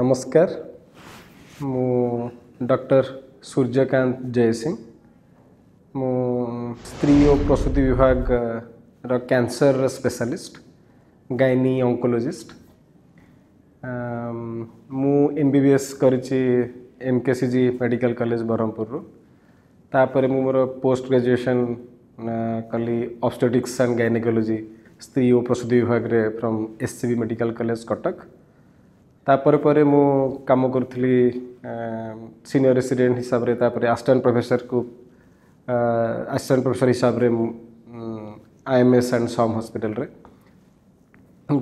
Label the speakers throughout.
Speaker 1: नमस्कार मु डॉक्टर सूर्यकांत जयसिंह मु स्त्री और प्रसूति विभाग रो कैंसर स्पेशलिस्ट गायनी ऑन्कोलॉजिस्ट मु एमबीबीएस करिछि एमकेसीजी मेडिकल कॉलेज बरहमपुर रो तापर मु मोर पोस्ट ग्रेजुएशन कली ऑब्स्टेट्रिक्स एंड गायनेकोलॉजी स्त्री और प्रसूति विभाग रे from SCB medical college Cuttack तापर परे मु काम करथली सीनियर रेसिडेंट हिसाब रे तापर असिस्टेंट प्रोफेसर को असिस्टेंट प्रोफेसर हिसाब रे आईएमएस एंड सम हॉस्पिटल रे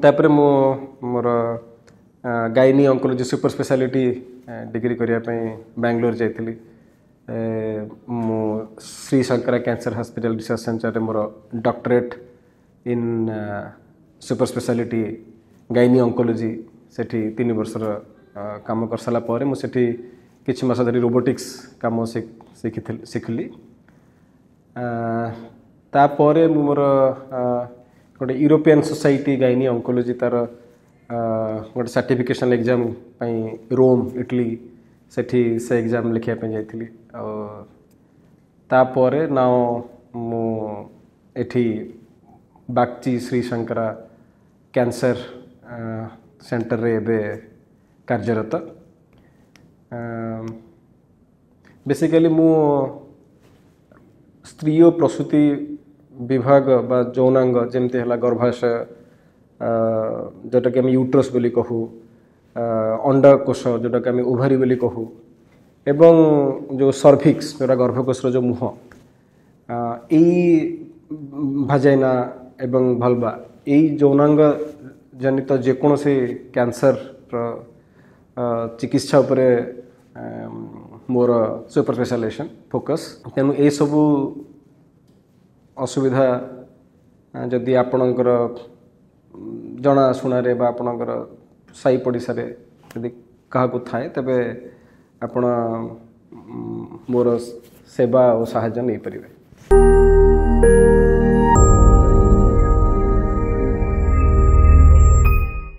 Speaker 1: तापर मु मोर gynae oncology super speciality degree करिया पई बेंगलोर जाइथली मु Shri Shankara cancer hospital research centre रे मोर doctorate in super speciality gynae oncology सेठी 3 वर्षर काम कर साला परे मु सेठी किछ मास धरी रोबोटिक्स काम सिखली ता परे मु मोर गोटे यूरोपियन सोसाइटी गायनी ऑन्कोलॉजी तार गोटे सर्टिफिकेशन एग्जाम पई रोम इटली सेठी से एग्जाम लिखिया पे जाइथिली ता परे नाउ मु एठी बागची श्री शंकरा कैंसर सेंटर रे एबे कार्यरत बेसिकली मु स्त्री और प्रसूति विभाग बा यौनांग जेमते हला गर्भाशय जोटा कि हम यूट्रस बोली कहू अंडकोश जोटा कि हम ओभारी बोली कहू एवं जो सर्भिक्स जोटा गर्भकोश जो मुह भाजाइना एवं भल्बा यही यौनांग जनित जेकोसी कैंसर चिकित्सा उपरे मोर सुपर स्पेशलाइजेशन फोकस तेणु ये सबू असुविधा जदि आपणकर जनाशुना बा आपणकर साई पड़िशा यदि क्या थाए तेबे आपण मोर सेवा और साहाय्य नहीं पारे।